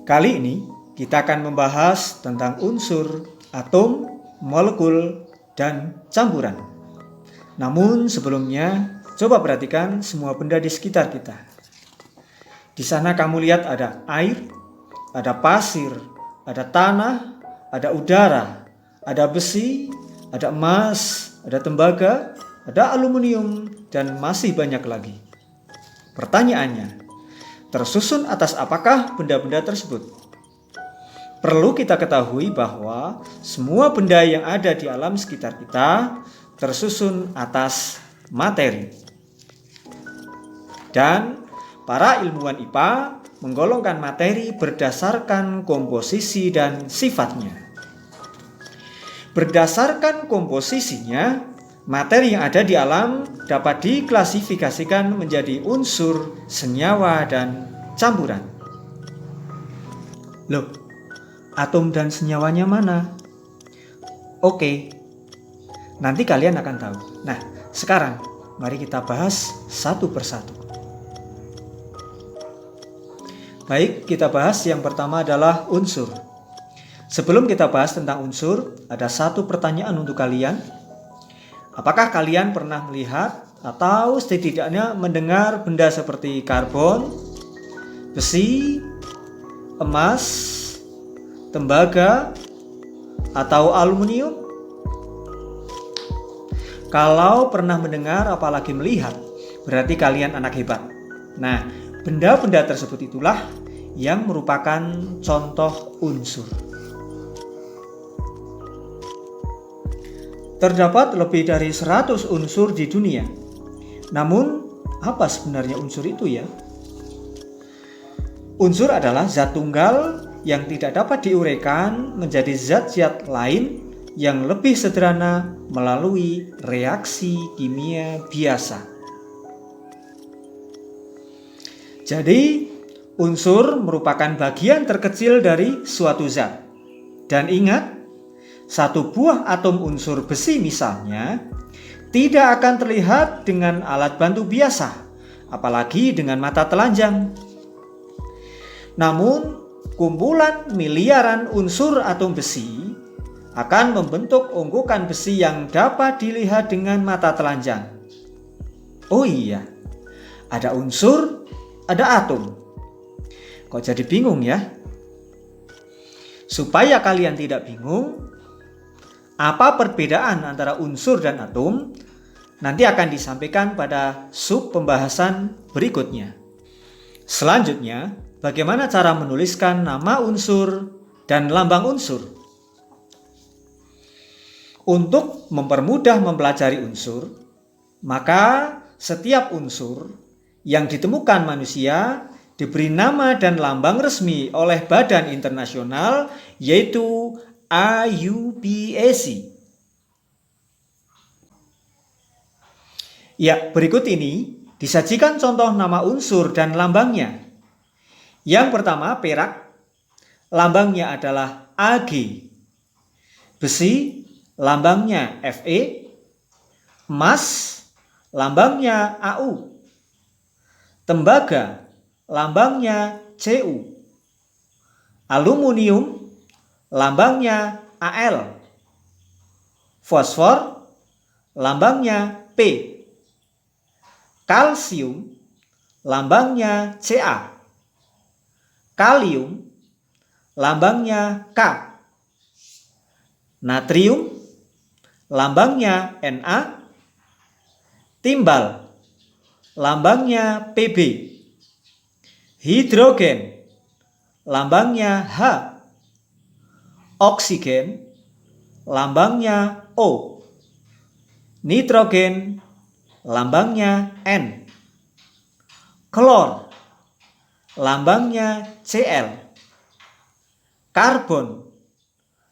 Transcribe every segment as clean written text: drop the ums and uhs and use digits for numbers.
Kali ini kita akan membahas tentang unsur, atom, molekul, dan campuran. Namun sebelumnya, coba perhatikan semua benda di sekitar kita. Di sana kamu lihat ada air, ada pasir, ada tanah, ada udara, ada besi, ada emas, ada tembaga, ada aluminium, dan masih banyak lagi. Pertanyaannya, tersusun atas apakah benda-benda tersebut? Perlu kita ketahui bahwa semua benda yang ada di alam sekitar kita tersusun atas materi. Dan para ilmuwan IPA menggolongkan materi berdasarkan komposisi dan sifatnya. Berdasarkan komposisinya, materi yang ada di alam dapat diklasifikasikan menjadi unsur, senyawa, dan campuran. Loh, atom dan senyawanya mana? Oke, nanti kalian akan tahu. Nah, sekarang mari kita bahas satu persatu. Baik, kita bahas yang pertama adalah unsur. Sebelum kita bahas tentang unsur, ada satu pertanyaan untuk kalian. Apakah kalian pernah melihat atau setidaknya mendengar benda seperti karbon, besi, emas, tembaga, atau aluminium? Kalau pernah mendengar apalagi melihat, berarti kalian anak hebat. Nah, benda-benda tersebut itulah yang merupakan contoh unsur. Terdapat lebih dari 100 unsur di dunia. Namun, apa sebenarnya unsur itu ya? Unsur adalah zat tunggal yang tidak dapat diuraikan menjadi zat-zat lain yang lebih sederhana melalui reaksi kimia biasa. Jadi, unsur merupakan bagian terkecil dari suatu zat. Dan ingat, satu buah atom unsur besi misalnya tidak akan terlihat dengan alat bantu biasa, apalagi dengan mata telanjang. Namun, kumpulan miliaran unsur atom besi akan membentuk onggokan besi yang dapat dilihat dengan mata telanjang. Oh iya, ada unsur, ada atom. Kok jadi bingung ya? Supaya kalian tidak bingung, apa perbedaan antara unsur dan atom nanti akan disampaikan pada sub pembahasan berikutnya. Selanjutnya, bagaimana cara menuliskan nama unsur dan lambang unsur? Untuk mempermudah mempelajari unsur, maka setiap unsur yang ditemukan manusia diberi nama dan lambang resmi oleh badan internasional, yaitu IUPAC. Ya, berikut ini disajikan contoh nama unsur dan lambangnya. Yang pertama, perak, lambangnya adalah Ag. Besi, lambangnya Fe. Emas, lambangnya Au. Tembaga, lambangnya Cu. Aluminium, lambangnya Al. Fosfor, lambangnya P. Kalsium, lambangnya Ca. Kalium, lambangnya K. Natrium, lambangnya Na. Timbal, lambangnya Pb. Hidrogen, lambangnya H. Oksigen, lambangnya O. Nitrogen, lambangnya N. Klor, lambangnya Cl. Karbon,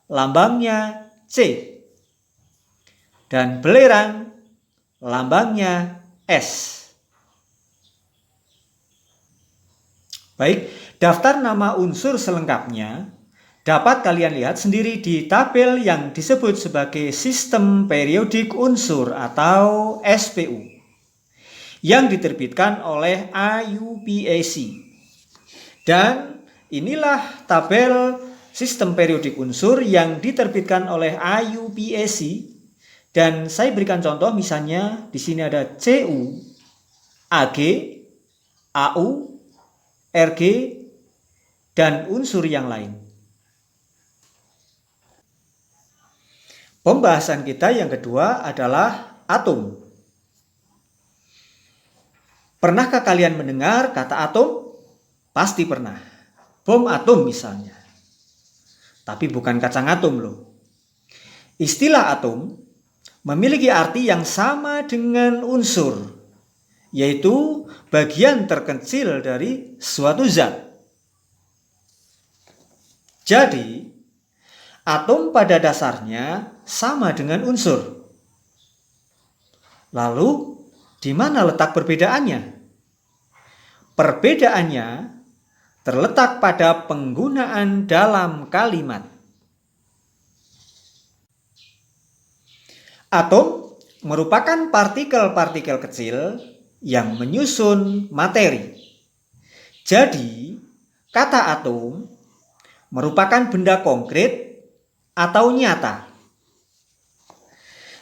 lambangnya C. Dan belerang, lambangnya S. Baik, daftar nama unsur selengkapnya dapat kalian lihat sendiri di tabel yang disebut sebagai Sistem Periodik Unsur atau SPU yang diterbitkan oleh IUPAC. Dan Inilah tabel sistem periodik unsur yang diterbitkan oleh IUPAC, dan saya berikan contoh, misalnya di sini ada Cu, Ag, Au, Rg, dan unsur yang lain. Pembahasan kita yang kedua adalah atom. Pernahkah kalian mendengar kata atom? Pasti pernah. Bom atom misalnya. Tapi bukan kacang atom loh. Istilah atom memiliki arti yang sama dengan unsur, yaitu bagian terkecil dari suatu zat. Jadi, atom pada dasarnya sama dengan unsur. Lalu, di mana letak perbedaannya? Perbedaannya terletak pada penggunaan dalam kalimat. Atom merupakan partikel-partikel kecil yang menyusun materi. Jadi, kata atom merupakan benda konkret atau nyata.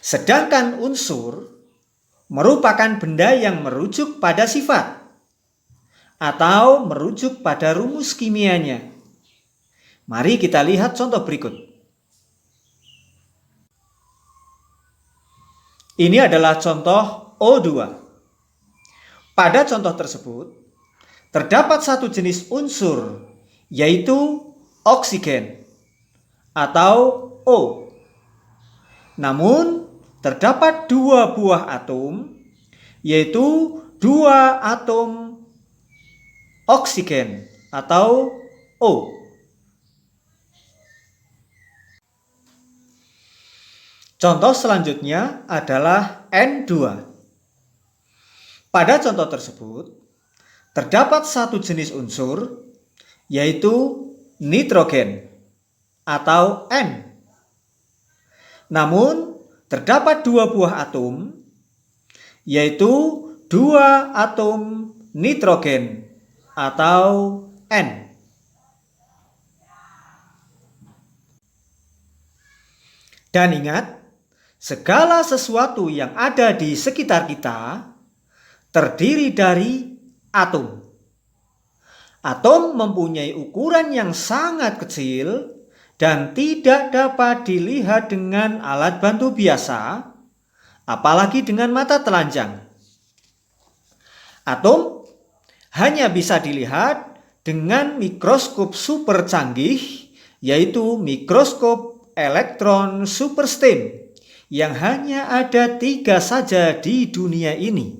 Sedangkan unsur merupakan benda yang merujuk pada sifat atau merujuk pada rumus kimianya. Mari kita lihat contoh berikut. Ini adalah contoh O2. Pada contoh tersebut, terdapat satu jenis unsur, yaitu oksigen atau O. Namun, terdapat dua buah atom, yaitu dua atom oksigen atau O. Contoh selanjutnya adalah N2. Pada contoh tersebut, terdapat satu jenis unsur, yaitu nitrogen atau N. Namun, terdapat dua buah atom, yaitu dua atom nitrogen atau N. Dan ingat, segala sesuatu yang ada di sekitar kita terdiri dari atom. Atom mempunyai ukuran yang sangat kecil dan tidak dapat dilihat dengan alat bantu biasa, apalagi dengan mata telanjang. Atom hanya bisa dilihat dengan mikroskop super canggih, yaitu mikroskop elektron super stain, yang hanya ada 3 saja di dunia ini.